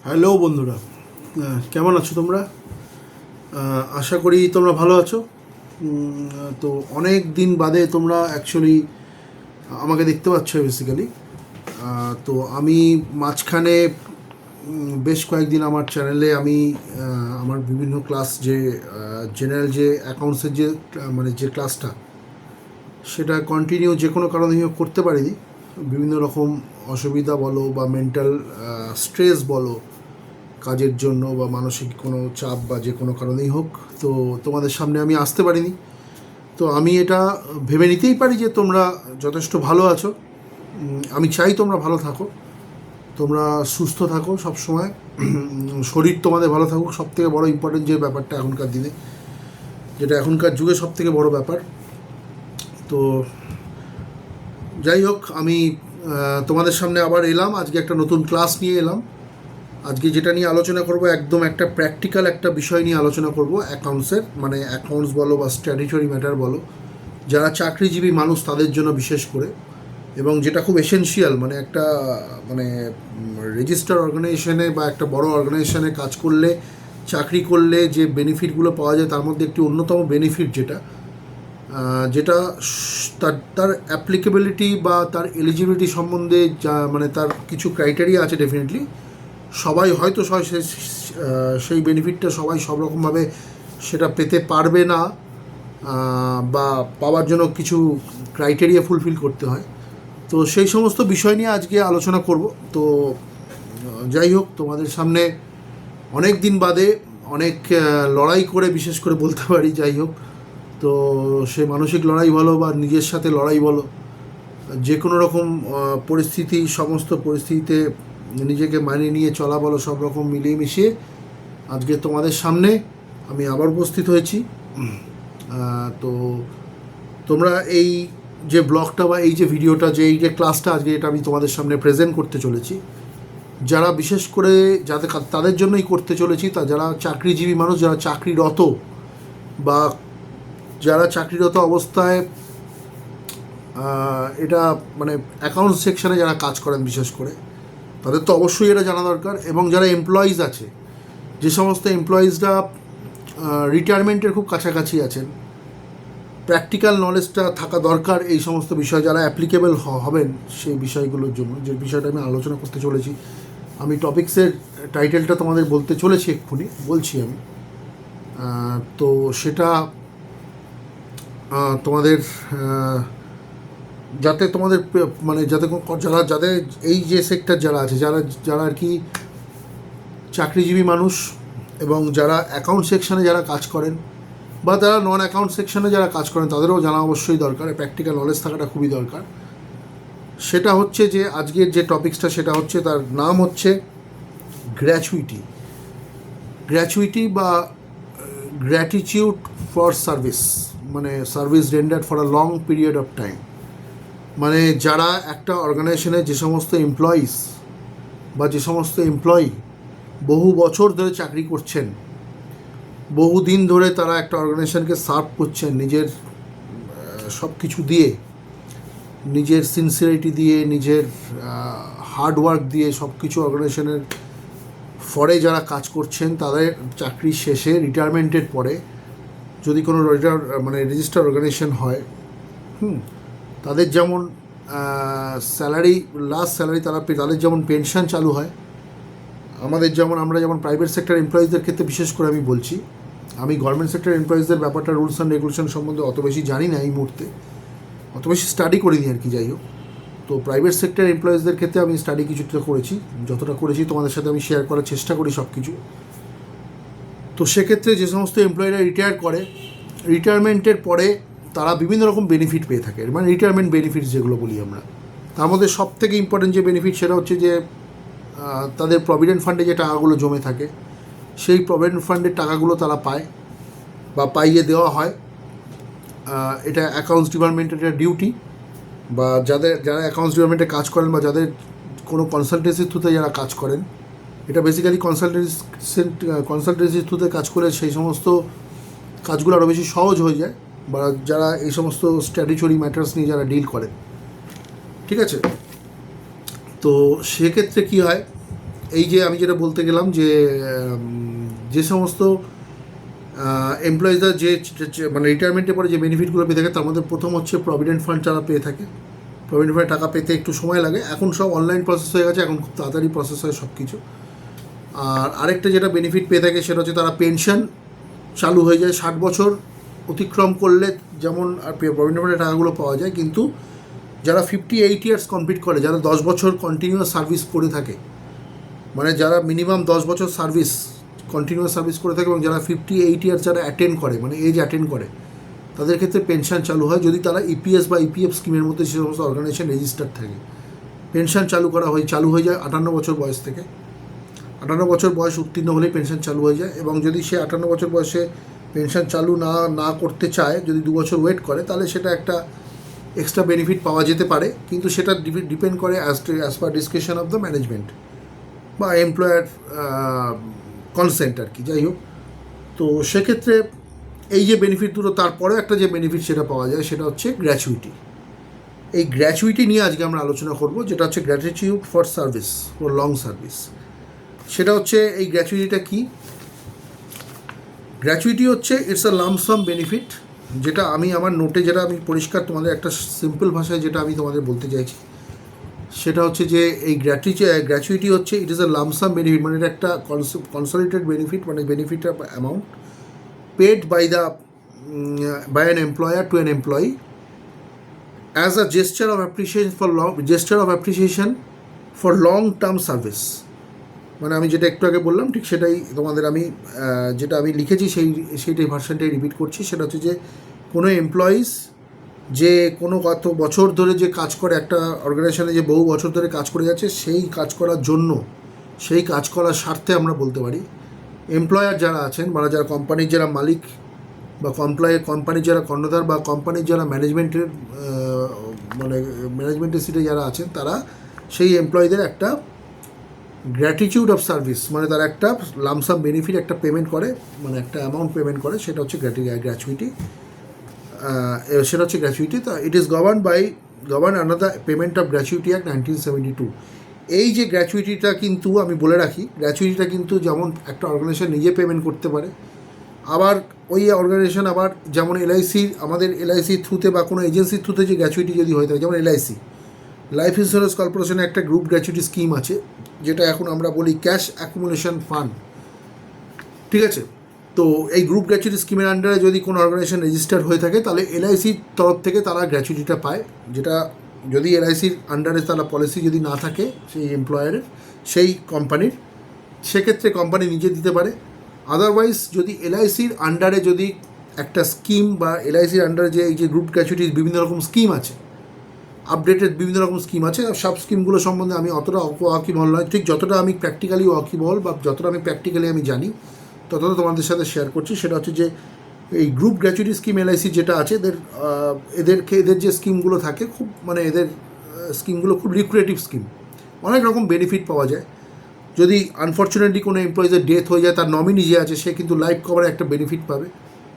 Hello বন্ধুরা, কেমন আছো তোমরা? আশা করি তোমরা ভালো আছো। তো অনেক দিন বাদে তোমরা অ্যাকচুয়ালি আমাকে দেখতে পাচ্ছ বেসিক্যালি। তো আমি মাঝখানে বেশ কয়েকদিন আমার চ্যানেলে আমি আমার বিভিন্ন ক্লাস যে জেনারেল যে অ্যাকাউন্টসের যে মানে যে ক্লাসটা সেটা কন্টিনিউ যে কোনো কারণে করতে পারিনি। বিভিন্ন রকম অসুবিধা বলো বা মেন্টাল স্ট্রেস বলো, কাজের জন্য বা মানসিক কোনো চাপ বা যে কোনো কারণেই হোক, তো তোমাদের সামনে আমি আসতে পারিনি। তো আমি এটা ভেবে নিতেই পারি যে তোমরা যথেষ্ট ভালো আছো। আমি চাই তোমরা ভালো থাকো, তোমরা সুস্থ থাকো সব সময়। শরীর তোমাদের ভালো থাকুক, সবথেকে বড় ইম্পর্টেন্ট যে ব্যাপারটা এখনকার দিনে, যেটা এখনকার যুগে সবথেকে বড় ব্যাপার। তো যাই হোক, আমি তোমাদের সামনে আবার এলাম, আজকে একটা নতুন ক্লাস নিয়ে এলাম। আজকে যেটা নিয়ে আলোচনা করব একদম একটা প্র্যাকটিক্যাল একটা বিষয় নিয়ে আলোচনা করব, অ্যাকাউন্টসের, মানে অ্যাকাউন্টস বলো বা স্ট্যাটিউটরি ম্যাটার বলো, যারা চাকরিজীবী মানুষ তাদের জন্য বিশেষ করে, এবং যেটা খুব এসেনশিয়াল, মানে একটা মানে রেজিস্টার অর্গানাইজেশনে বা একটা বড় অর্গানাইজেশনে কাজ করলে, চাকরি করলে যে বেনিফিটগুলো পাওয়া যায় তার মধ্যে একটি অন্যতম বেনিফিট যেটা যেটা তার তার অ্যাপ্লিকেবিলিটি বা তার এলিজিবিলিটি সম্বন্ধে যা মানে তার কিছু ক্রাইটেরিয়া আছে ডেফিনেটলি। সবাই হয়তো সেই বেনিফিটটা সবাই সব রকমভাবে সেটা পেতে পারবে না, বা পাওয়ার জন্য কিছু ক্রাইটেরিয়া ফুলফিল করতে হয়। তো সেই সমস্ত বিষয় নিয়ে আজকে আলোচনা করব। তো যাই হোক, তোমাদের সামনে অনেক দিন বাদে অনেক লড়াই করে, বিশেষ করে বলতে পারি, যাই হোক, তো সে মানসিক লড়াই বলো বা নিজের সাথে লড়াই বলো, যে কোনো রকম পরিস্থিতি, সমস্ত পরিস্থিতিতে নিজেকে মানিয়ে নিয়ে চলা বলো, সব রকম মিলিয়ে মিশিয়ে আজকে তোমাদের সামনে আমি আবার উপস্থিত হয়েছি। তো তোমরা এই যে ব্লগটা বা এই যে ভিডিওটা, যে এই যে ক্লাসটা আজকে এটা আমি তোমাদের সামনে প্রেজেন্ট করতে চলেছি, যারা বিশেষ করে যাদের তাদের জন্যই করতে চলেছি, তা যারা চাকরিজীবী মানুষ, যারা চাকরিরত বা যারা চাকরিরত অবস্থায় এটা মানে অ্যাকাউন্টস সেকশানে যারা কাজ করেন বিশেষ করে, তাদের তো অবশ্যই এটা জানা দরকার। এবং যারা এমপ্লয়িজ আছে, যে সমস্ত এমপ্লয়িজরা রিটায়ারমেন্টের খুব কাছাকাছি আছেন, প্র্যাকটিক্যাল নলেজটা থাকা দরকার এই সমস্ত বিষয়, যারা অ্যাপ্লিকেবল হবেন সেই বিষয়গুলোর জন্য, যে বিষয়টা আমি আলোচনা করতে চলেছি। আমি টপিক্সের টাইটেলটা তোমাদের বলতে চলেছি, এক্ষুনি বলছি আমি। তো সেটা তোমাদের যাতে তোমাদের মানে যাতে যারা যাদের এই যে সেক্টর যারা আছে, যারা যারা আর কি চাকরিজীবী মানুষ এবং যারা অ্যাকাউন্ট সেকশানে যারা কাজ করেন বা যারা নন অ্যাকাউন্ট সেকশানে যারা কাজ করেন, তাদেরও জানা অবশ্যই দরকার, প্র্যাকটিক্যাল নলেজ থাকাটা খুবই দরকার। সেটা হচ্ছে যে আজকের যে টপিক্সটা, সেটা হচ্ছে, তার নাম হচ্ছে গ্র্যাচুইটি। গ্র্যাচুইটি বা গ্র্যাটিটিউড ফর সার্ভিস, মানে service rendered for a long period of time. মানে যারা একটা অর্গানাইজেশনে যে সমস্ত এমপ্লয়িজ বা যে সমস্ত এমপ্লয়ি বহু বছর ধরে চাকরি করছেন, বহুদিন ধরে তারা একটা অর্গানাইজেশনকে সার্ভ করছেন নিজের সব কিছু দিয়ে, নিজের সিনসিয়ারিটি দিয়ে, নিজের হার্ডওয়ার্ক দিয়ে, সব কিছু অর্গানাইজেশনের ফরে যারা কাজ করছেন, তাদের চাকরি শেষে রিটায়ারমেন্টের পরে যদি কোনো মানে রেজিস্টার অর্গানাইজেশন হয়, তাদের যেমন স্যালারি, লাস্ট স্যালারি তাদের যেমন পেনশন চালু হয়, আমরা যেমন প্রাইভেট সেক্টর এমপ্লয়িজদের ক্ষেত্রে বিশেষ করে আমি বলছি, আমি গভর্নমেন্ট সেক্টর এমপ্লয়িজদের ব্যাপারটা রুলস অ্যান্ড রেগুলেশন সম্বন্ধে অত বেশি জানি না এই মুহূর্তে, অত বেশি স্টাডি করিনি আর কি। যাই হোক, তো প্রাইভেট সেক্টর এমপ্লয়িজদের ক্ষেত্রে আমি স্টাডি কিছুটা করেছি, যতটা করেছি তোমাদের সাথে আমি শেয়ার করার চেষ্টা করি সব কিছু। তো সেক্ষেত্রে যে সমস্ত এমপ্লয়িরা রিটায়ার করে, রিটায়ারমেন্টের পরে তারা বিভিন্ন রকম বেনিফিট পেয়ে থাকে, মানে রিটায়ারমেন্ট বেনিফিটস যেগুলো বলি আমরা, তার মধ্যে সব থেকে ইম্পর্টেন্ট যে বেনিফিট সেটা হচ্ছে যে তাদের প্রভিডেন্ট ফান্ডে যে টাকাগুলো জমে থাকে, সেই প্রভিডেন্ট ফান্ডের টাকাগুলো তারা পায় বা পাইয়ে দেওয়া হয়। এটা অ্যাকাউন্টস ডিপার্টমেন্টের একটা ডিউটি, বা যারা অ্যাকাউন্টস ডিপার্টমেন্টে কাজ করেন বা যাদের কোনো কনসালটেন্সির থ্রুতে যারা কাজ করেন, এটা বেসিক্যালি কনসালটেন্সির থ্রুতে কাজ করে সেই সমস্ত কাজগুলো আরও বেশি সহজ হয়ে যায়, বা যারা এই সমস্ত স্ট্যাটিউটরি ম্যাটার্স নিয়ে যারা ডিল করেন, ঠিক আছে। তো সেক্ষেত্রে কী হয়, এই যে আমি যেটা বলতে গেলাম যে যে সমস্ত এমপ্লয়িজরা মানে রিটায়ারমেন্টের পরে যে বেনিফিটগুলো পেয়ে থাকে তার মধ্যে প্রথম হচ্ছে প্রভিডেন্ট ফান্ড যারা পেয়ে থাকে। প্রভিডেন্ট ফান্ডে টাকা পেতে একটু সময় লাগে, এখন সব অনলাইন প্রসেস হয়ে গেছে, এখন খুব তাড়াতাড়ি প্রসেস হয় সব কিছু। আর আরেকটা যেটা বেনিফিট পেয়ে থাকে সেটা হচ্ছে তারা পেনশন চালু হয়ে যায় 60 বছর অতিক্রম করলে, যেমন আর প্রভিডেন্ট ফান্ডের টাকাগুলো পাওয়া যায়। কিন্তু যারা 58 ইয়ার্স কমপ্লিট করে, যারা 10 বছর কন্টিনিউয়াস সার্ভিস করে থাকে, মানে যারা মিনিমাম 10 বছর সার্ভিস কন্টিনিউয়াস সার্ভিস করে থাকে এবং যারা 58 ইয়ার্স যারা অ্যাটেন্ড করে, মানে এজ অ্যাটেন্ড করে, তাদের ক্ষেত্রে পেনশন চালু হয় যদি তারা ইপিএস বা ইপিএফ স্কিমের মধ্যে সে সমস্ত অর্গানাইজেশন রেজিস্টার্ড থাকে। পেনশন চালু হয়ে যায় 58 বছর বয়স থেকে। 58 বছর বয়স উত্তীর্ণ হলেই পেনশন চালু হয়ে যায়, এবং যদি সে 58 বছর বয়সে পেনশন চালু না করতে চায়, যদি 2 বছর ওয়েট করে, তাহলে সেটা একটা এক্সট্রা বেনিফিট পাওয়া যেতে পারে। কিন্তু সেটা ডিপেন্ড করে as per discussion of the management বা এমপ্লয়ার কনসেন্ট আর কি, যাই হোক। তো সেক্ষেত্রে এই যে বেনিফিট দুটো, তারপরেও একটা যে বেনিফিট সেটা পাওয়া যায় সেটা হচ্ছে গ্র্যাচুইটি। এই গ্র্যাচুইটি নিয়ে আজকে আমরা আলোচনা করব, যেটা হচ্ছে gratitude for service, for long service. সেটা হচ্ছে এই গ্র্যাচুইটিটা কি? গ্র্যাচুইটি হচ্ছে ইটস আ লামসাম বেনিফিট, যেটা আমি আমার নোটে যেটা আমি পরিষ্কার তোমাদের একটা সিম্পল ভাষায় যেটা আমি তোমাদের বলতে চাইছি সেটা হচ্ছে যে এই গ্র্যাচুইটি হচ্ছে it is a lump sum benefit, মানে এটা একটা কনসলিডেটেড বেনিফিট, মানে benefit amount paid by an employer to an employee as a gesture of appreciation for long term service. মানে আমি যেটা একটু আগে বললাম ঠিক সেটাই তোমাদের আমি যেটা আমি লিখেছি সেইটাই ভার্সনটাই রিপিট করছি। সেটা হচ্ছে যে কোনো এমপ্লয়িজ যে কোনো কত বছর ধরে যে কাজ করে একটা অর্গানাইজেশনে, যে বহু বছর ধরে কাজ করে যাচ্ছে, সেই কাজ করার জন্য, সেই কাজ করার স্বার্থে আমরা বলতে পারি এমপ্লয়ার যারা আছেন, মানে যারা কোম্পানির যারা মালিক বা কোম্পানির যারা কর্ণধার বা কোম্পানির যারা ম্যানেজমেন্টের মানে ম্যানেজমেন্টের সিটে যারা আছেন, তারা সেই এমপ্লয়ীদের একটা গ্র্যাটিটিউড অফ সার্ভিস, মানে তারা একটা লামসাম বেনিফিট একটা পেমেন্ট করে, মানে একটা অ্যামাউন্ট পেমেন্ট করে, সেটা হচ্ছে গ্র্যাচুইটি। সেটা হচ্ছে গ্র্যাচুইটি। তা it is govern under the payment of gratuity act 1972। এই যে গ্র্যাচুইটিটা কিন্তু আমি বলে রাখি, গ্র্যাচুইটিটা কিন্তু যেমন একটা অর্গানাইজেশন নিজে পেমেন্ট করতে পারে, আবার ওই অর্গানাইজেশন আবার যেমন আমাদের এলআইসির থ্রুতে বা কোনো এজেন্সির থ্রুতে যে গ্র্যাচুইটি যদি হয়ে থাকে, যেমন এলআইসি লাইফ ইন্স্যুরেন্স কর্পোরেশনের একটা গ্রুপ গ্র্যাচুইটি স্কিম আছে, যেটা এখন আমরা বলি ক্যাশ অ্যাকুমুলেশন ফান্ড, ঠিক আছে। তো এই গ্রুপ গ্র্যাচুইটি স্কিমের আন্ডারে যদি কোনো অর্গানাইজেশন রেজিস্টার হয়ে থাকে, তাহলে এলআইসির তরফ থেকে তারা গ্র্যাচুইটিটা পায়, যেটা যদি এলআইসির আন্ডারে তারা পলিসি যদি না থাকে সেই এমপ্লয়ারের, সেই কোম্পানির, সেক্ষেত্রে কোম্পানি নিজে দিতে পারে। আদারওয়াইজ যদি এলআইসির আন্ডারে যদি একটা স্কিম বা এলআইসির আন্ডারে যে এই যে গ্রুপ গ্র্যাচুইটির বিভিন্ন রকম স্কিম আছে, আপডেটেড বিভিন্ন রকম স্কিম আছে, সব স্কিমগুলো সম্বন্ধে আমি অতটা ওয়াকিবহল নয়, ঠিক যতটা আমি প্র্যাকটিক্যালি ওয়াকিবহল বা যতটা আমি প্র্যাকটিক্যালি আমি জানি ততটা তোমাদের সাথে শেয়ার করছি। সেটা হচ্ছে যে এই গ্রুপ গ্র্যাচুইটি স্কিম এলআইসি যেটা আছে, এদের যে স্কিমগুলো থাকে, খুব মানে এদের স্কিমগুলো খুব লিকুইডেটিভ স্কিম, অনেক রকম বেনিফিট পাওয়া যায়। যদি আনফর্চুনেটলি কোনো এমপ্লয়িজের ডেথ হয়ে যায়, তার নমিনি যে আছে সে কিন্তু লাইফ কভারে একটা বেনিফিট পাবে,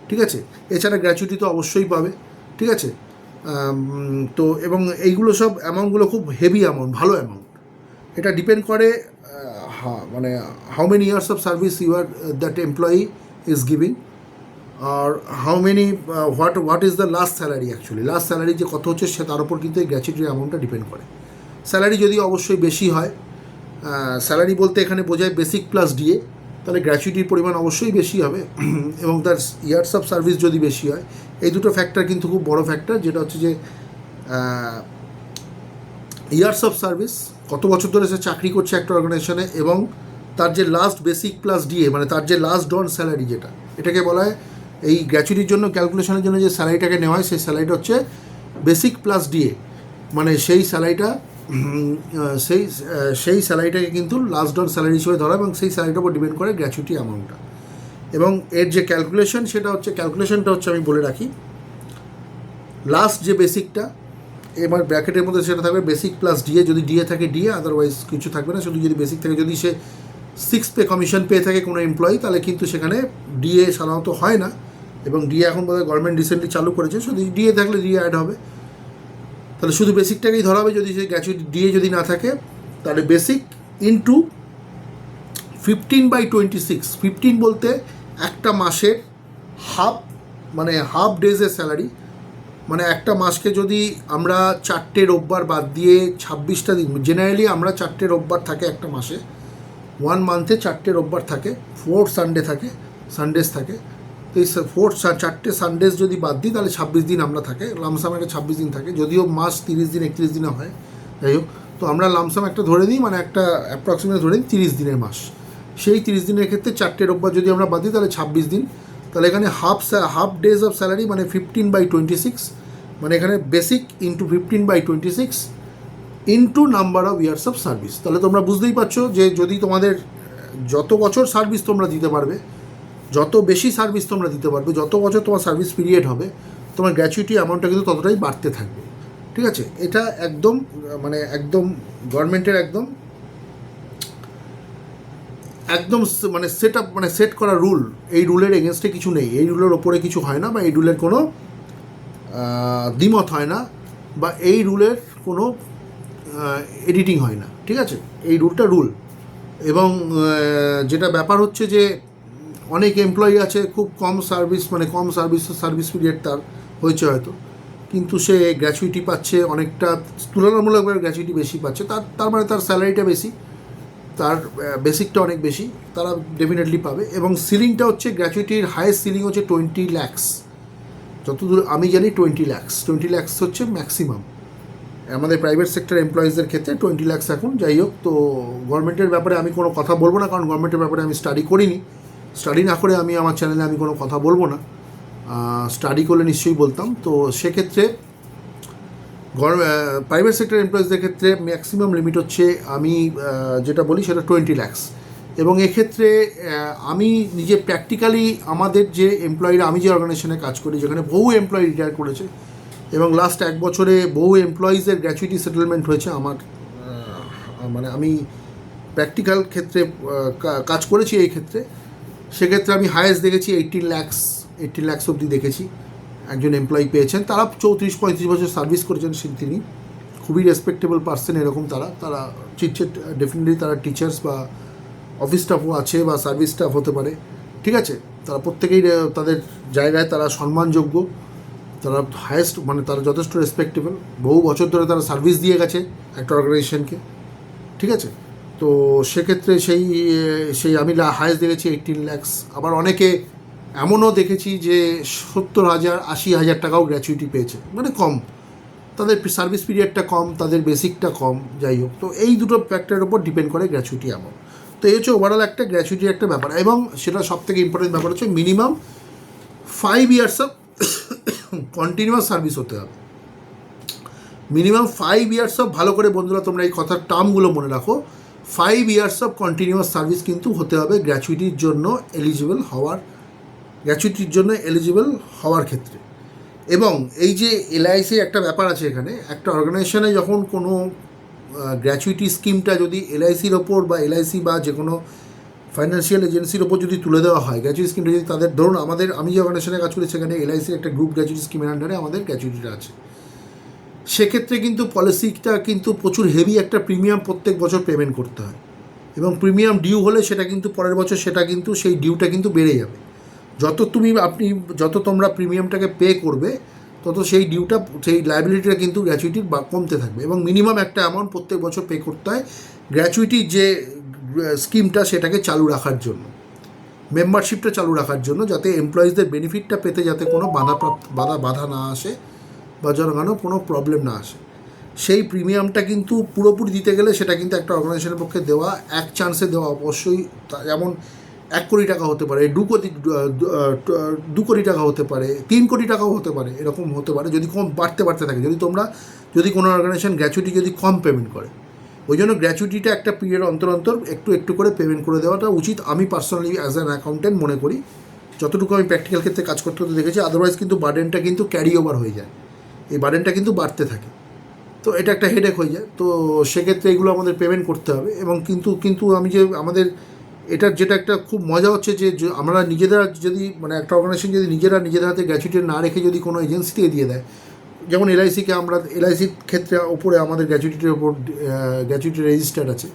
ঠিক আছে। এছাড়া গ্র্যাচুইটি তো অবশ্যই পাবে, ঠিক আছে। তো এবং এইগুলো সব অ্যামাউন্টগুলো খুব হেভি অ্যামাউন্ট, ভালো অ্যামাউন্ট। এটা ডিপেন্ড করে মানে how many years of service that employee is giving, আর how many what is the last salary, actually last salary যে কত হচ্ছে সে তার উপর কিন্তু এই গ্র্যাচুইটির অ্যামাউন্টটা ডিপেন্ড করে। স্যালারি যদি অবশ্যই বেশি হয়, স্যালারি বলতে এখানে বোঝায় বেসিক প্লাস ডিএ, তাহলে গ্র্যাচুইটির পরিমাণ অবশ্যই বেশি হবে, এবং তার ইয়ার্স অফ সার্ভিস যদি বেশি হয়। এই দুটো ফ্যাক্টর কিন্তু খুব বড় ফ্যাক্টর, যেটা হচ্ছে যে ইয়ার্স অফ সার্ভিস, কত বছর ধরে সে চাকরি করছে একটা অর্গানাইজেশনে, এবং তার যে লাস্ট বেসিক প্লাস ডিএ, মানে তার যে লাস্ট ডন স্যালারি, যেটা এটাকে বলা হয় এই গ্র্যাচুইটির জন্য ক্যালকুলেশনের জন্য যে স্যালারিটাকে নেওয়া হয়, সেই স্যালারিটা হচ্ছে বেসিক প্লাস ডিএ, মানে সেই স্যালারিটা সেই স্যালারিটাকে কিন্তু লাস্ট ডন স্যালারি হিসেবে ধরা, এবং সেই স্যালারিটার উপর ডিপেন্ড করে গ্র্যাচুইটি অ্যামাউন্টটা। এবং এর যে ক্যালকুলেশনটা হচ্ছে আমি বলে রাখি, লাস্ট যে বেসিকটা, এবার ব্র্যাকেটের মধ্যে সেটা থাকবে বেসিক প্লাস ডিএ, যদি ডিএ থাকে ডিএ, আদারওয়াইজ কিছু থাকবে না, শুধু যদি বেসিক থাকে। যদি সে 6 পে কমিশন পেয়ে থাকে কোনো এমপ্লয়ি, তাহলে কিন্তু সেখানে ডিএ সাধারণত হয় না, এবং ডিএ এখন বোধহয় গভর্নমেন্ট রিসেন্টলি চালু করেছে, শুধু ডিএ থাকলে ডিএ অ্যাড হবে, তাহলে শুধু বেসিকটাকেই ধরা হবে। যদি সে গ্র্যাচুইটি ডিএ যদি না থাকে, তাহলে বেসিক ইন্টু 15/26, 15 বলতে একটা মাসের হাফ, মানে হাফ ডেজের স্যালারি। মানে একটা মাসকে যদি আমরা 4টে রোববার বাদ দিয়ে 26টা দিন, জেনারেলি আমরা 4টে রোববার থাকে একটা মাসে, 1 মান্থে 4টে রোববার থাকে, 4 সানডে থাকে, সানডেজ থাকে। তো এই 4 সানডেজ যদি বাদ দিই তাহলে 26 দিন আমরা থাকে, লামসাম একটা 26 দিন থাকে, যদিও মাস 30 দিন 31 দিনে হয়, যাই হোক। তো আমরা লামসাম একটা ধরে দিই, মানে একটা অ্যাপ্রক্সিমেট ধরে দিই 30 দিনের মাস। সেই 30 দিনের ক্ষেত্রে 4টে রোববার যদি আমরা বাদ দিই তাহলে 26 দিন। তাহলে এখানে হাফ ডেজ অফ স্যালারি মানে 15/26, মানে এখানে basic into 15/26 into number of years of service. তাহলে তোমরা বুঝতেই পারছো যে যদি তোমাদের যত বছর সার্ভিস তোমরা দিতে পারবে, যত বেশি সার্ভিস তোমরা দিতে পারবে, যত বছর তোমার সার্ভিস পিরিয়ড হবে, তোমার গ্র্যাচুইটি অ্যামাউন্টটা কিন্তু ততটাই বাড়তে থাকবে। ঠিক আছে, এটা একদম মানে একদম গভর্নমেন্টের একদম মানে সেট করা রুল। এই রুলের এগেনস্টে কিছু নেই, এই রুলের ওপরে কিছু হয় না, বা এই রুলের কোনো দ্বিমত হয় না, বা এই রুলের কোনো এডিটিং হয় না। ঠিক আছে, এই রুলটা রুল। এবং যেটা ব্যাপার হচ্ছে যে অনেক এমপ্লয়ি আছে খুব কম সার্ভিস, মানে কম সার্ভিস পিরিয়ড তার হয়েছে হয়তো, কিন্তু সে গ্র্যাচুইটি পাচ্ছে অনেকটা, তুলনামূলকভাবে গ্র্যাচুইটি বেশি পাচ্ছে, তার মানে তার স্যালারিটা বেশি, তার বেসিকটা অনেক বেশি, তারা ডেফিনেটলি পাবে। এবং সিলিংটা হচ্ছে গ্র্যাচুইটির হাইয়েস্ট সিলিং হচ্ছে 20 lakhs, যতদূর আমি জানি 20 lakhs হচ্ছে ম্যাক্সিমাম আমাদের প্রাইভেট সেক্টর এমপ্লয়িজদের ক্ষেত্রে। 20 lakhs এখন, যাই হোক। তো গভর্নমেন্টের ব্যাপারে আমি কোনো কথা বলবো না, কারণ গভর্নমেন্টের ব্যাপারে আমি স্টাডি করিনি। স্টাডি না করে আমি আমার চ্যানেলে আমি কোনো কথা বলবো না, স্টাডি করলে নিশ্চয়ই বলতাম। তো সেক্ষেত্রে প্রাইভেট সেক্টর এমপ্লয়িজদের ক্ষেত্রে ম্যাক্সিমাম লিমিট হচ্ছে, আমি যেটা বলি সেটা 20 lakhs। এবং এক্ষেত্রে আমি নিজে প্র্যাকটিক্যালি আমাদের যে এমপ্লয়িরা, আমি যে অর্গানাইজেশনে কাজ করি যেখানে বহু এমপ্লয়ি রিটায়ার করেছে, এবং লাস্ট 1 বছরে বহু এমপ্লয়িজের গ্র্যাচুইটি সেটেলমেন্ট হয়েছে আমার, মানে আমি প্র্যাকটিক্যাল ক্ষেত্রে কাজ করেছি এই ক্ষেত্রে। সেক্ষেত্রে আমি হায়েস্ট দেখেছি 18 lakhs অবধি দেখেছি একজন এমপ্লয়ি পেয়েছেন। তারা 34-35 বছর সার্ভিস করেছেন, তিনি খুবই রেসপেক্টেবল পার্সন, এরকম তারা ডেফিনেটলি তারা টিচার্স বা অফিস স্টাফও আছে বা সার্ভিস স্টাফ হতে পারে। ঠিক আছে, তারা প্রত্যেকেই তাদের জায়গায় তারা সম্মানযোগ্য, তারা হায়েস্ট, মানে তারা যথেষ্ট রেসপেক্টেবল, বহু বছর ধরে তারা সার্ভিস দিয়ে গেছে একটা অর্গানাইজেশনকে। ঠিক আছে, তো সেক্ষেত্রে সেই আমি হায়েস্ট দেখেছি 18 lakhs। আবার অনেকে এমনও দেখেছি যে 70,000-80,000 টাকাও গ্র্যাচুইটি পেয়েছে, মানে কম, তাদের সার্ভিস পিরিয়ডটা কম, তাদের বেসিকটা কম, যাই হোক। তো এই দুটো ফ্যাক্টরের উপর ডিপেন্ড করে গ্র্যাচুইটি অ্যামাউন্ট। তো এই হচ্ছে ওভারঅল একটা গ্র্যাচুইটির একটা ব্যাপার। এবং সেটা সবথেকে ইম্পর্টেন্ট ব্যাপার হচ্ছে minimum 5 years of continuous service হতে হবে। মিনিমাম 5 years অফ, ভালো করে বন্ধুরা তোমরা এই কথার টার্মগুলো মনে রাখো, 5 years অফ কন্টিনিউয়াস সার্ভিস কিন্তু হতে হবে গ্র্যাচুইটির জন্য এলিজিবল হওয়ার ক্ষেত্রে। এবং এই যে এলআইসি একটা ব্যাপার আছে এখানে, একটা অর্গানাইজেশনে যখন কোনো গ্র্যাচুইটি স্কিমটা যদি এলআইসির ওপর বা এলআইসি বা যে কোনো ফাইন্যান্সিয়াল এজেন্সির ওপর যদি তুলে দেওয়া হয়, গ্র্যাচুইটি স্কিমটা যদি তাদের, ধরুন আমি যে অর্গানাইজেশনে কাজ করি সেখানে এলআইসির একটা গ্রুপ গ্র্যাচুইটি স্কিমের আন্ডারে আমাদের গ্র্যাচুইটিটা আছে, সেক্ষেত্রে কিন্তু পলিসিটা কিন্তু প্রচুর হেভি একটা প্রিমিয়াম প্রত্যেক বছর পেমেন্ট করতে হয়। এবং প্রিমিয়াম ডিউ হলে সেটা কিন্তু পরের বছর সেটা কিন্তু সেই ডিউটা কিন্তু বেড়ে যাবে। যত তোমরা প্রিমিয়ামটাকে পে করবে, তত সেই ডিউটা, সেই লায়াবিলিটিটা কিন্তু গ্র্যাচুইটির কমতে থাকবে। এবং মিনিমাম একটা অ্যামাউন্ট প্রত্যেক বছর পে করতে হয় গ্র্যাচুইটির যে স্কিমটা সেটাকে চালু রাখার জন্য, মেম্বারশিপটা চালু রাখার জন্য, যাতে এমপ্লয়িজদের বেনিফিটটা পেতে যাতে কোনো বাধা না আসে বা জনগণও কোনো প্রবলেম না আসে। সেই প্রিমিয়ামটা কিন্তু পুরোপুরি দিতে গেলে সেটা কিন্তু একটা অর্গানাইজেশনের পক্ষে দেওয়া, এক চান্সে দেওয়া অবশ্যই, যেমন 1 কোটি টাকা হতে পারে, 2 কোটি টাকা হতে পারে, 3 কোটি টাকাও হতে পারে, এরকম হতে পারে যদি কম বাড়তে থাকে। যদি কোনো অর্গানাইজেশন গ্র্যাচুইটি যদি কম পেমেন্ট করে, ওই জন্য গ্র্যাচুইটিটা একটা পিরিয়ড অন্তর একটু করে পেমেন্ট করে দেওয়াটা উচিত, আমি পার্সোনালি অ্যাজ অ্যান অ্যাকাউন্টেন্ট মনে করি, যতটুকু আমি প্র্যাকটিক্যাল ক্ষেত্রে কাজ করতে দেখেছি। আদারওয়াইজ কিন্তু বার্ডেনটা কিন্তু ক্যারি ওভার হয়ে যায়, এই বার্ডেনটা কিন্তু বাড়তে থাকে, তো এটা একটা হেডেক হয়ে যায়। তো সেক্ষেত্রে এগুলো আমাদের পেমেন্ট করতে হবে। এবং কিন্তু আমি যে আমাদের এটার যেটা একটা খুব মজা হচ্ছে যে আমরা নিজেরা যদি, মানে একটা অর্গানাইজেশন যদি নিজেদের হাতে গ্র্যাচুইটি না রেখে যদি কোনো এজেন্সি থেকে দিয়ে দেয়, যেমন এলআইসির ক্ষেত্রে ওপরে আমাদের গ্র্যাচুইটির ওপর গ্র্যাচুইটি রেজিস্টার্ড আছে,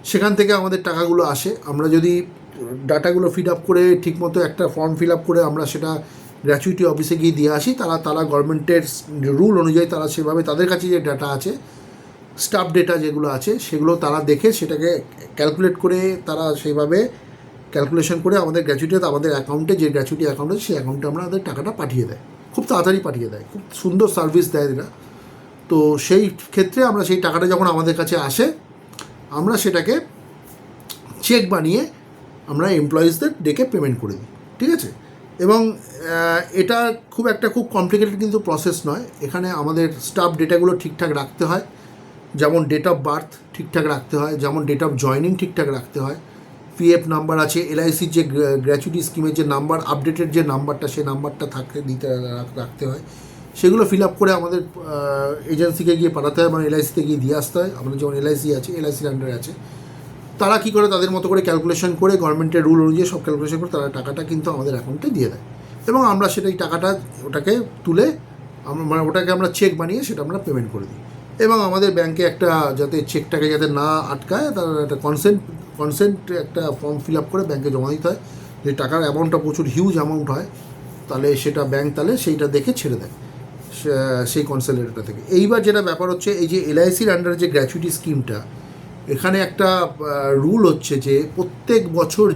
সেখান থেকে আমাদের টাকাগুলো আসে। আমরা যদি ডাটাগুলো ফিড আপ করে ঠিকমতো একটা ফর্ম ফিল আপ করে আমরা সেটা গ্র্যাচুইটি অফিসে গিয়ে দিয়ে আসি, তারা গভর্নমেন্টের রুল অনুযায়ী তারা সেভাবে তাদের কাছে যে ডাটা আছে, স্টাফ ডেটা যেগুলো আছে, সেগুলো তারা দেখে সেটাকে ক্যালকুলেট করে তারা সেইভাবে ক্যালকুলেশন করে আমাদের গ্র্যাচুইটিতে আমাদের অ্যাকাউন্টে, যে গ্র্যাচুইটি অ্যাকাউন্ট আছে সেই অ্যাকাউন্টে আমাদের টাকাটা পাঠিয়ে দেয়, খুব তাড়াতাড়ি পাঠিয়ে দেয়, খুব সুন্দর সার্ভিস দেয় এরা। তো সেই ক্ষেত্রে আমরা সেই টাকাটা যখন আমাদের কাছে আসে, আমরা সেটাকে চেক বানিয়ে আমরা এমপ্লয়িজদের ডেকে পেমেন্ট করে দিই, ঠিক আছে। এবং এটা খুব কমপ্লিকেটেড কিন্তু প্রসেস নয়। এখানে আমাদের স্টাফ ডেটাগুলো ঠিকঠাক রাখতে হয়, যেমন ডেট অফ বার্থ ঠিকঠাক রাখতে হয়, যেমন ডেট অফ জয়নিং ঠিকঠাক রাখতে হয়, পিএফ নাম্বার আছে, এলআইসির যে গ্র্যাচুইটি স্কিমের যে নাম্বার, আপডেটেড যে নাম্বারটা, সেই নাম্বারটা রাখতে হয়। সেগুলো ফিল আপ করে আমাদের এজেন্সিকে গিয়ে পাঠাতে হয়, মানে এলআইসিতে গিয়ে দিয়ে আসতে হয়। আমাদের যেমন এলআইসি আছে, এলআইসির আন্ডারে আছে, তারা কী করে তাদের মতো করে ক্যালকুলেশন করে গভর্নমেন্টের রুল অনুযায়ী সব ক্যালকুলেশন করে তারা টাকাটা কিন্তু আমাদের অ্যাকাউন্টে দিয়ে দেয়, এবং আমরা সেটাই টাকাটা ওটাকে তুলে মানে ওটাকে আমরা চেক বানিয়ে সেটা আমরা পেমেন্ট করে দিই। এবং আমাদের ব্যাংকে একটা, যাতে চেকটাকে যাতে না আটকায়, তার একটা কনসেন্ট একটা ফর্ম ফিল আপ করে ব্যাংকে জমা দিতে হয়। যে টাকার অ্যামাউন্টটা প্রচুর হিউজ অ্যামাউন্ট হয়, তাহলে সেটা ব্যাংক তাহলে সেইটা দেখে ছেড়ে দেয় সেই কনসেন্ট লেটারটা থেকে। এইবার যেটা ব্যাপার হচ্ছে, এই যে এলআইসির আন্ডারে যে গ্র্যাচুইটি স্কিমটা, এখানে একটা রুল হচ্ছে যে প্রত্যেক বছর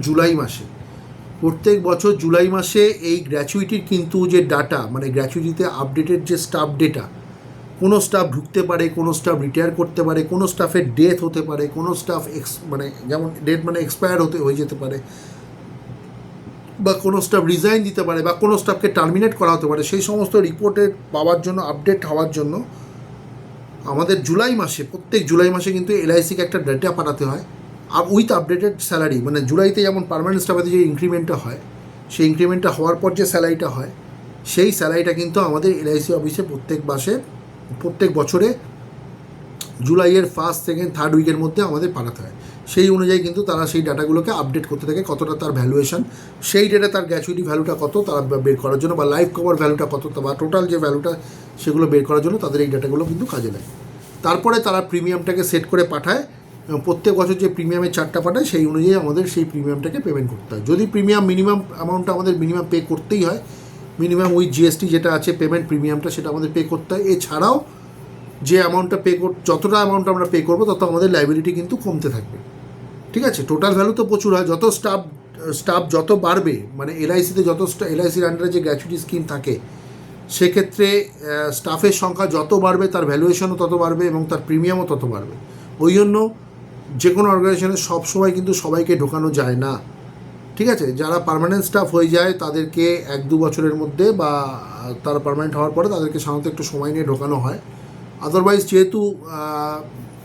জুলাই মাসে এই গ্র্যাচুইটির কিন্তু যে ডাটা, মানে গ্র্যাচুইটিতে আপডেটেড যে স্টাফ ডেটা, কোনো স্টাফ ঢুকতে পারে, কোনো স্টাফ রিটায়ার করতে পারে, কোনো স্টাফের ডেথ হতে পারে, কোনো স্টাফ মানে যেমন ডেথ মানে এক্সপায়ার হয়ে যেতে পারে, বা কোনো স্টাফ রিজাইন দিতে পারে, বা কোনো স্টাফকে টার্মিনেট করা হতে পারে। সেই সমস্ত রিপোর্টের পাওয়ার জন্য, আপডেট হওয়ার জন্য আমাদের প্রত্যেক জুলাই মাসে কিন্তু এলআইসিকে একটা ডেটা পাঠাতে হয়, আর উইথ আপডেটেড স্যালারি। মানে জুলাইতে যেমন পার্মানেন্ট স্টাফের যে ইনক্রিমেন্টটা হয়, সেই ইনক্রিমেন্টটা হওয়ার পর যে স্যালারিটা হয়, সেই স্যালারিটা কিন্তু আমাদের এলআইসি অফিসে প্রত্যেক বছরে জুলাইয়ের 1st, 2nd, 3rd উইকের মধ্যে আমাদের পাঠাতে হয়। সেই অনুযায়ী কিন্তু তারা সেই ডাটাগুলোকে আপডেট করতে থাকে, কতটা তার ভ্যালুয়েশন, সেই ডেটা তার গ্র্যাচুইটি ভ্যালুটা কত তারা বের করার জন্য, বা লাইফ কভার ভ্যালুটা কত, বা টোটাল যে ভ্যালুটা, সেগুলো বের করার জন্য তাদের এই ডাটাগুলো কিন্তু কাজে লাগে। তারপরে তারা প্রিমিয়ামটাকে সেট করে পাঠায়, এবং প্রত্যেক বছর যে প্রিমিয়ামের চার্টটা পাঠায়, সেই অনুযায়ী আমাদের সেই প্রিমিয়ামটাকে পেমেন্ট করতে হয়। যদি প্রিমিয়াম মিনিমাম অ্যামাউন্টটা আমাদের মিনিমাম পে করতেই হয়, মিনিমাম উইথ জিএসটি যেটা আছে পেমেন্ট প্রিমিয়ামটা, সেটা আমাদের পে করতে হয়। এছাড়াও যে অ্যামাউন্টটা যতটা অ্যামাউন্ট আমরা পে করবো, তত আমাদের লাইবিলিটি কিন্তু কমতে থাকবে, ঠিক আছে। টোটাল ভ্যালু তো প্রচুর হয়, যত স্টাফ যত বাড়বে, মানে এলআইসিতে এলআইসির আন্ডারে যে গ্র্যাচুইটি স্কিম থাকে, সেক্ষেত্রে স্টাফের সংখ্যা যত বাড়বে, তার ভ্যালুয়েশনও তত বাড়বে, এবং তার প্রিমিয়ামও তত বাড়বে। ওই জন্য যে কোনো অর্গানাইজেশনে সবসময় কিন্তু সবাইকে ঢোকানো যায় না, ঠিক আছে। যারা পার্মানেন্ট স্টাফ হয়ে যায় তাদেরকে 1-2 বছরের মধ্যে, বা তারা পার্মানেন্ট হওয়ার পরে তাদেরকে সাধারণত একটু সময় নিয়ে ঢোকানো হয়। আদারওয়াইজ যেহেতু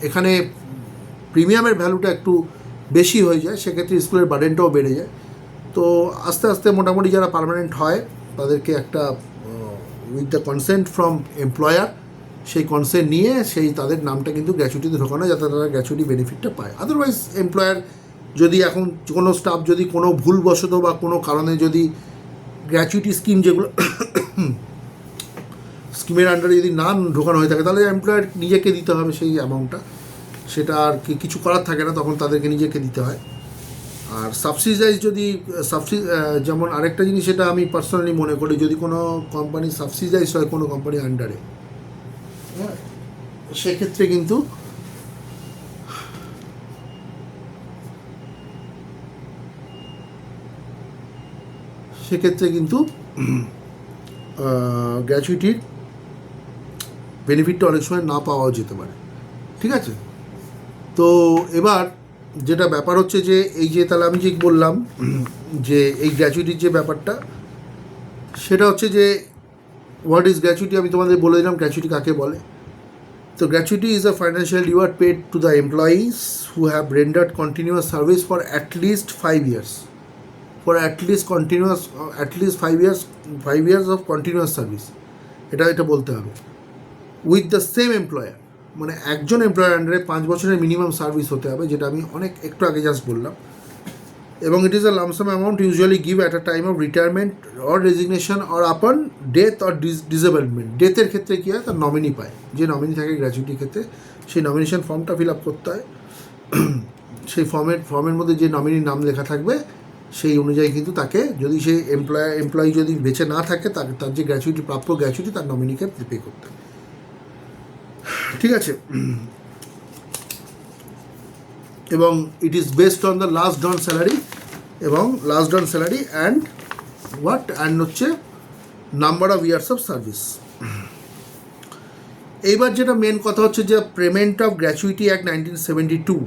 এখানে প্রিমিয়ামের ভ্যালুটা একটু বেশি হয়ে যায়, সেক্ষেত্রে স্কুলের বার্ডেনটাও বেড়ে যায়। তো আস্তে আস্তে মোটামুটি যারা পার্মানেন্ট হয়, তাদেরকে একটা with the consent from employer, সেই কনসেন্ট নিয়ে তাদের নামটা কিন্তু গ্র্যাচুইটিতে ঢোকানো, যাতে তারা গ্র্যাচুইটি বেনিফিটটা পায়। আদারওয়াইজ এমপ্লয়ার যদি এখন কোনো স্টাফ যদি কোনো ভুলবশত বা কোনো কারণে যদি গ্র্যাচুইটি স্কিম, যেগুলো স্কিমের আন্ডারে যদি না ঢোকানো হয়ে থাকে, তাহলে এমপ্লয়ার নিজেকে দিতে হবে সেই অ্যামাউন্টটা, সেটা আর কিছু করার থাকে না, তখন তাদেরকে নিজেকে দিতে হয়। আর সাবসিডাইজ যেমন আরেকটা জিনিস, সেটা আমি পার্সোনালি মনে করি, যদি কোনো কোম্পানি সাবসিডাইজ হয় কোনো কোম্পানির আন্ডারে, হ্যাঁ, সেক্ষেত্রে কিন্তু গ্র্যাচুইটির বেনিফিটটা অনেক সময় না পাওয়াও যেতে পারে, ঠিক আছে। তো এবার যেটা ব্যাপার হচ্ছে যে, এই যে তাহলে আমি যে বললাম যে এই গ্র্যাচুইটির যে ব্যাপারটা, সেটা হচ্ছে যে হোয়াট ইজ গ্র্যাচুইটি, আমি তোমাদের বলে দিলাম গ্র্যাচুইটি কাকে বলে। তো gratuity is a financial reward paid to the employees who have rendered continuous service for at least 5 years, at least 5 years of continuous service, এটা বলতে হবে, উইথ দ্য সেম এমপ্লয়ার, মানে একজন এমপ্লয়ার আন্ডারে 5 বছরের মিনিমাম সার্ভিস হতে হবে, যেটা আমি একটু আগে জাস্ট বললাম। এবং ইট is a lump sum amount usually give at a time of retirement or resignation or আপন ডেথ অর ডিসেবলমেন্ট। ডেথের ক্ষেত্রে কী হয়, তার নমিনি পায়, যে নমিনি থাকে গ্র্যাচুইটির ক্ষেত্রে, সেই নমিনেশন ফর্মটা ফিল আপ করতে হয়, সেই ফর্মের মধ্যে যে নমিনির নাম লেখা থাকবে সেই অনুযায়ী কিন্তু তাকে, যদি সেই এমপ্লয়ি যদি বেঁচে না থাকে, তার যে গ্র্যাচুইটি, প্রাপ্য গ্র্যাচুইটি তার নমিনিকে পে করতে হবে। ঠিক আছে, এবং it is based on the last done salary, এবং লাস্ট ডান স্যালারি অ্যান্ড হচ্ছে number of years of service. এইবার যেটা মেন কথা হচ্ছে যে পেমেন্ট অফ গ্র্যাচুইটি অ্যাক্ট 1972,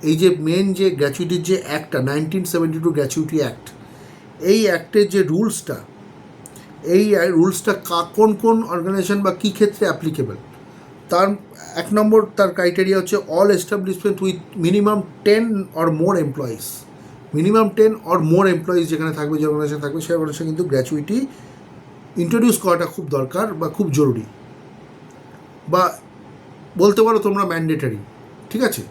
এই যে মেন যে গ্র্যাচুইটির যে অ্যাক্টটা 1972 গ্র্যাচুইটি অ্যাক্ট, এই অ্যাক্টের যে রুলসটা, এই রুলসটা কোন কোন অর্গানাইজেশন বা কী ক্ষেত্রে অ্যাপ্লিকেবল, তার 1 নম্বর তার ক্রাইটেরিয়া হচ্ছে all establishment with minimum 10 or more employees. Minimum 10 or more employees যেখানে থাকবে, যে অর্গানাইজেশন থাকবে, সেই অর্গানাইজেশন কিন্তু গ্র্যাচুইটি ইন্ট্রোডিউস করাটা খুব দরকার বা খুব জরুরি, বা বলতে পারো তোমরা ম্যান্ডেটারি। ঠিক আছে,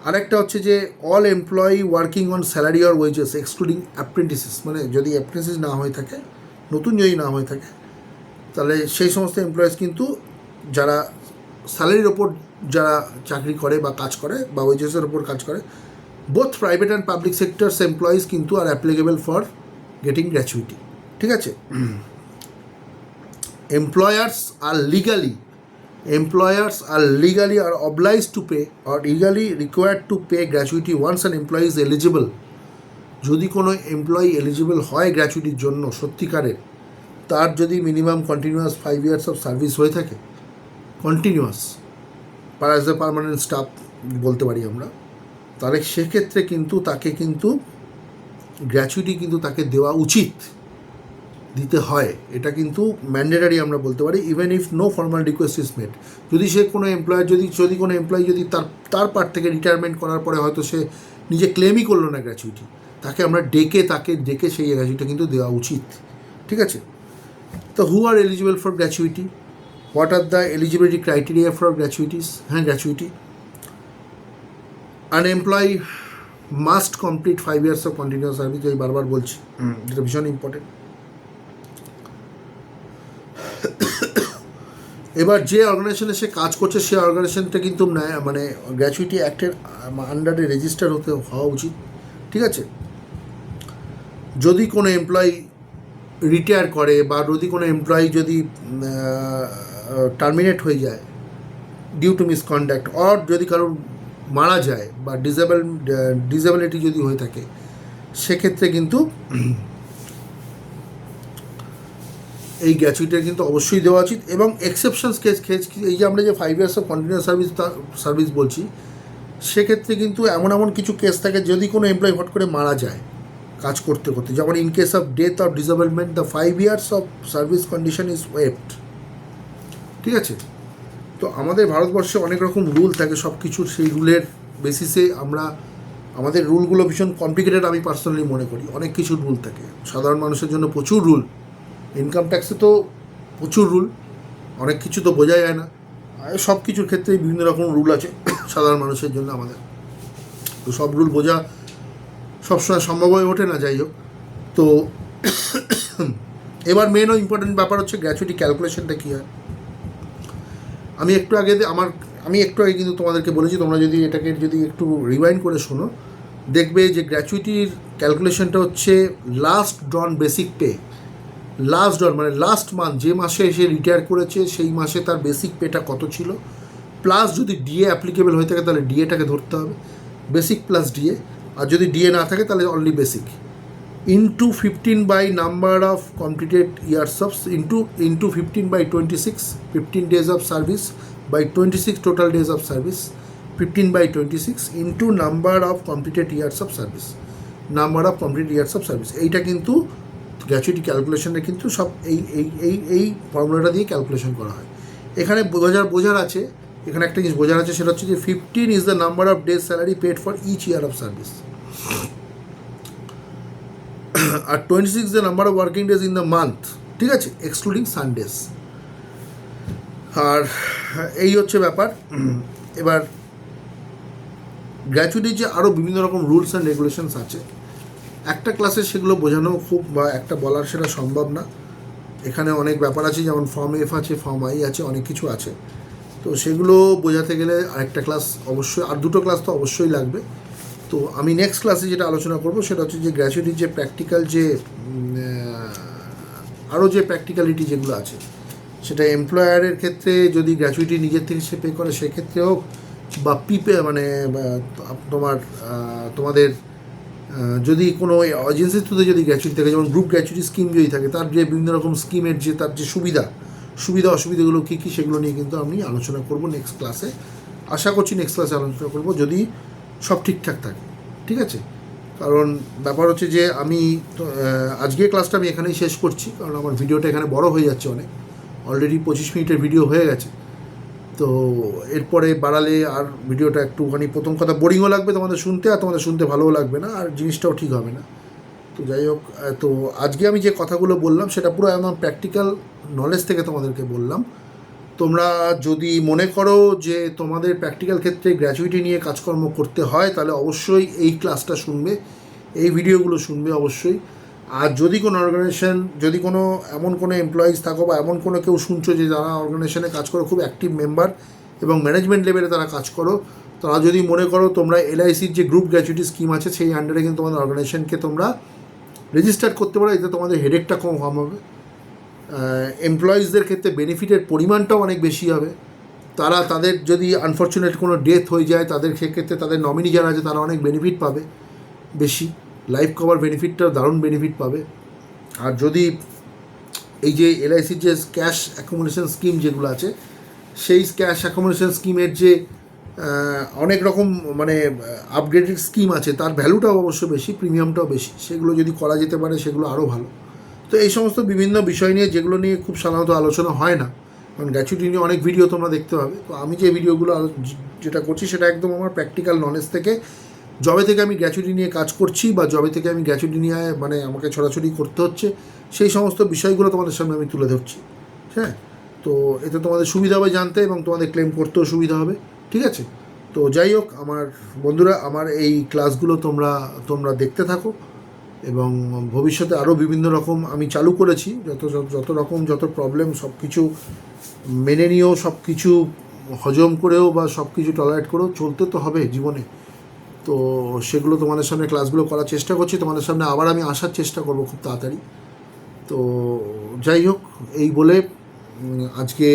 আরেকটা হচ্ছে যে all employee working on salary or wages excluding apprentices, মানে যদি অ্যাপ্রেন্টিস না হয়ে থাকে, নতুন যদি না হয়ে থাকে, তাহলে সেই সমস্ত এমপ্লয়িজ কিন্তু যারা স্যালারির ওপর যারা চাকরি করে বা কাজ করে বা ওয়েজেসের ওপর কাজ করে, both private and public sectors employees কিন্তু আর অ্যাপ্লিকেবল ফর গেটিং গ্র্যাচুইটি। ঠিক আছে, employers are legally are obliged to pay or legally required to pay gratuity once an employee is eligible. যদি কোনো এমপ্লয়ি এলিজিবল হয় গ্র্যাচুইটির জন্য সত্যিকারের, তার যদি minimum continuous 5 years of service হয়ে থাকে, continuous as a permanent staff বলতে পারি আমরা, তাহলে সেক্ষেত্রে কিন্তু তাকে কিন্তু গ্র্যাচুইটি কিন্তু তাকে দেওয়া উচিত, দিতে হয়। এটা কিন্তু ম্যান্ডেটারি আমরা বলতে পারি, even if no formal request is made. যদি সে কোনো এমপ্লয়ার যদি কোনো এমপ্লয়ি যদি তার পার্ট থেকে রিটায়ারমেন্ট করার পরে হয়তো সে নিজে ক্লেমই করলো না গ্র্যাচুইটি, তাকে আমরা ডেকে সেই গ্র্যাচুইটিটা কিন্তু দেওয়া উচিত। ঠিক আছে, তো who are eligible for gratuity, what are the eligibility criteria for gratuities? হ্যাঁ, gratuity an employee must complete 5 years of continuous service, আমি বারবার বলছি, যেটা ভীষণ ইম্পর্টেন্ট। এবার যে অর্গানাইজেশনে সে কাজ করছে, সে অর্গানাইজেশনটা কিন্তু মানে গ্র্যাচুইটি অ্যাক্টের আন্ডারে রেজিস্টার হওয়া উচিত। ঠিক আছে, যদি কোনো এমপ্লয়ি রিটায়ার করে বা যদি কোনো এমপ্লয়ি যদি টার্মিনেট হয়ে যায় ডিউ টু মিসকন্ডাক্ট, অর যদি কারোর মারা যায় বা ডিসেবিলিটি যদি হয়ে থাকে, সেক্ষেত্রে কিন্তু এই গ্র্যাচুইটিটা কিন্তু অবশ্যই দেওয়া উচিত। এবং এক্সেপশনস কেস, এই যে আমরা যে 5 ইয়ার্স অফ কন্টিনিউয়াস সার্ভিস বলছি, সেক্ষেত্রে কিন্তু এমন কিছু কেস থাকে, যদি কোনো এমপ্লয়ি হট করে মারা যায় কাজ করতে করতে, যেমন in case of death of disablement the 5 years of service condition is waived. ঠিক আছে, তো আমাদের ভারতবর্ষে অনেক রকম রুল থাকে সব কিছুর, সেই রুলের বেসিসে আমাদের রুলগুলো ভীষণ কমপ্লিকেটেড আমি পার্সোনালি মনে করি। অনেক কিছু রুল থাকে সাধারণ মানুষের জন্য, প্রচুর রুল। ইনকাম ট্যাক্সে তো প্রচুর রুল, অনেক কিছু তো বোঝা যায় না, সব কিছুর ক্ষেত্রেই বিভিন্ন রকম রুল আছে সাধারণ মানুষের জন্য আমাদের, তো সব রুল বোঝা সবসময় সম্ভব হয়ে ওঠে না। যাই হোক, তো এবার মেন ও ইম্পর্টেন্ট ব্যাপার হচ্ছে গ্র্যাচুইটি ক্যালকুলেশনটা কী হয়। আমি একটু আগে কিন্তু তোমাদেরকে বলেছি, তোমরা যদি এটাকে যদি একটু রিভাইন্ড করে শোনো, দেখবে যে গ্র্যাচুইটির ক্যালকুলেশনটা হচ্ছে last drawn basic pay. Last drawn মানে লাস্ট মান্থ, যে মাসে সে রিটায়ার করেছে সেই মাসে তার বেসিক পেটা কত ছিল, প্লাস যদি ডিএ অ্যাপ্লিকেবল হয়ে থাকে তাহলে ডিএটাকে ধরতে হবে, বেসিক প্লাস ডিএ, আর যদি ডিএ না থাকে তাহলে only basic, into 15 by number of completed years of into 15 by 26, 15 days of service by 26 total days of service, 15 by 26 into number of completed years of service, এইটা কিন্তু gratuity ক্যালকুলেশনে কিন্তু সব এই ফর্মুলাটা দিয়ে ক্যালকুলেশন করা হয়। এখানে বোঝার আছে, এখানে একটা জিনিস বোঝার আছে, সেটা হচ্ছে যে 15 is the number of days salary paid for each year of service, আর 26 the number of working days in the month. ঠিক আছে, এক্সক্লুডিং সানডেজ। আর এই হচ্ছে ব্যাপার। এবার গ্র্যাচুইটির যে আরও বিভিন্ন রকম রুলস অ্যান্ড রেগুলেশনস আছে, একটা ক্লাসে সেগুলো বোঝানো খুব বা একটা বলার সেটা সম্ভব না। এখানে অনেক ব্যাপার আছে, যেমন ফর্ম এফ আছে, ফর্ম আই আছে, অনেক কিছু আছে। তো সেগুলো বোঝাতে গেলে আরেকটা ক্লাস অবশ্যই, আর দুটো ক্লাস তো অবশ্যই লাগবে। তো আমি নেক্সট ক্লাসে যেটা আলোচনা করব সেটা হচ্ছে যে গ্র্যাজুইটির যে প্র্যাকটিক্যাল যে আরও যে প্র্যাকটিক্যালিটি যেগুলো আছে, সেটা এমপ্লয়ারের ক্ষেত্রে যদি গ্র্যাজুইটি নিজের থেকে সে পে করে সেক্ষেত্রে হোক, বা মানে তোমাদের যদি কোনো এজেন্সির থ্রুতে যদি গ্র্যাচুইটি থাকে, যেমন গ্রুপ গ্র্যাচুইটি স্কিম যদি থাকে, তার যে বিভিন্ন রকম স্কিমের যে তার যে সুবিধা অসুবিধাগুলো কী কী সেগুলো নিয়ে কিন্তু আমি আলোচনা করব নেক্সট ক্লাসে। আশা করছি নেক্সট ক্লাসে আলোচনা করব যদি সব ঠিকঠাক থাকে, ঠিক আছে? কারণ ব্যাপার হচ্ছে যে আমি আজকের ক্লাসটা আমি এখানেই শেষ করছি, কারণ আমার ভিডিওটা এখানে বড় হয়ে যাচ্ছে অনেক, অলরেডি 25 মিনিটের ভিডিও হয়ে গেছে। তো এরপরে বাড়ালে আর ভিডিওটা একটুখানি, প্রথম কথা বোরিংও লাগবে তোমাদের শুনতে, আর তোমাদের শুনতে ভালোও লাগবে না, আর জিনিসটাও ঠিক হবে না। তো যাই হোক, তো আজকে আমি যে কথাগুলো বললাম সেটা পুরো একদম প্র্যাকটিক্যাল নলেজ থেকে তোমাদেরকে বললাম। তোমরা যদি মনে করো যে তোমাদের প্র্যাকটিক্যাল ক্ষেত্রে গ্র্যাজুইটি নিয়ে কাজকর্ম করতে হয়, তাহলে অবশ্যই এই ক্লাসটা শুনবে, এই ভিডিওগুলো শুনবে অবশ্যই। আর যদি কোনো অর্গানাইজেশন, যদি কোনো এমন কোনো এমপ্লয়িজ থাকো বা এমন কোনো কেউ শুনছো যে যারা অর্গানাইজেশনে কাজ করো, খুব অ্যাক্টিভ মেম্বার এবং ম্যানেজমেন্ট লেভেলে তারা কাজ করো, তারা যদি মনে করো তোমরা এলআইসির যে গ্রুপ গ্র্যাচুইটি স্কিম আছে সেই আন্ডারে কিন্তু তোমাদের অর্গানাইজেশনকে তোমরা রেজিস্টার করতে পারো, এতে তোমাদের হেডেকটা কম হবে। এমপ্লয়িজদের ক্ষেত্রে বেনিফিটের পরিমাণটাও অনেক বেশি হবে। তাদের যদি আনফর্চুনেট কোনো ডেথ হয়ে যায়, তাদের সেক্ষেত্রে তাদের নমিনি যারা আছে তারা অনেক বেনিফিট পাবে, বেশি লাইফ কভার বেনিফিটটা দারুণ বেনিফিট পাবে। আর যদি এই যে এলআইসির যে ক্যাশ অ্যাকোমোডেশন স্কিম যেগুলো আছে, সেই ক্যাশ অ্যাকোমোডেশন স্কিমের যে অনেক রকম মানে আপগ্রেডেড স্কিম আছে, তার ভ্যালুটাও অবশ্য বেশি, প্রিমিয়ামটাও বেশি, সেগুলো যদি করা যেতে পারে সেগুলো আরও ভালো। তো এই সমস্ত বিভিন্ন বিষয় নিয়ে, যেগুলো নিয়ে খুব সাধারণত আলোচনা হয় না, কারণ গ্র্যাচুইটি নিয়ে অনেক ভিডিও তোমরা দেখতে পাবে। তো আমি যে ভিডিওগুলো যেটা করছি সেটা একদম আমার প্র্যাকটিক্যাল নলেজ থেকে, যবে থেকে আমি গ্র্যাচুইটি নিয়ে কাজ করছি বা যবে থেকে আমি গ্র্যাচুইটি নিয়ে মানে আমাকে ছড়াছড়ি করতে হচ্ছে, সেই সমস্ত বিষয়গুলো তোমাদের সামনে আমি তুলে ধরছি। হ্যাঁ, তো এতে তোমাদের সুবিধা হবে জানতে, এবং তোমাদের ক্লেম করতেও সুবিধা হবে, ঠিক আছে? তো যাই হোক আমার বন্ধুরা, আমার এই ক্লাসগুলো তোমরা দেখতে থাকো, এবং ভবিষ্যতে আরও বিভিন্ন রকম আমি চালু করেছি, যত প্রবলেম সব কিছু মেনে নিয়েও, সব কিছু হজম করেও বা সব কিছু টলারেট করেও চলতে তো হবে জীবনে। তো সেগুলো তোমাদের সামনে ক্লাসগুলো করার চেষ্টা করছি, তোমাদের সামনে আবার আমি আসার চেষ্টা করব খুব তাড়াতাড়ি। তো যাই হোক, এই বলে আজকে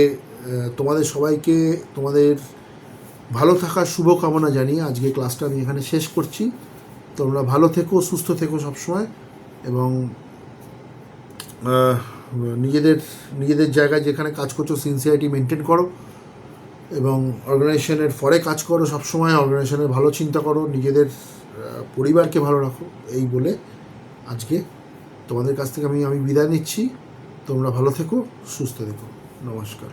তোমাদের সবাইকে তোমাদের ভালো থাকার শুভকামনা জানিয়ে আজকে ক্লাসটা আমি এখানে শেষ করছি। তোমরা ভালো থেকো, সুস্থ থেকো সবসময়, এবং নিজেদের জায়গায় যেখানে কাজ করছো সিনসিয়ারিটি মেনটেন করো, এবং অর্গানাইজেশনের ফরে কাজ করো, সবসময় অর্গানাইজেশনের ভালো চিন্তা করো, নিজেদের পরিবারকে ভালো রাখো। এই বলে আজকে তোমাদের কাছ থেকে আমি বিদায় নিচ্ছি। তোমরা ভালো থেকো, সুস্থ থেকো, নমস্কার।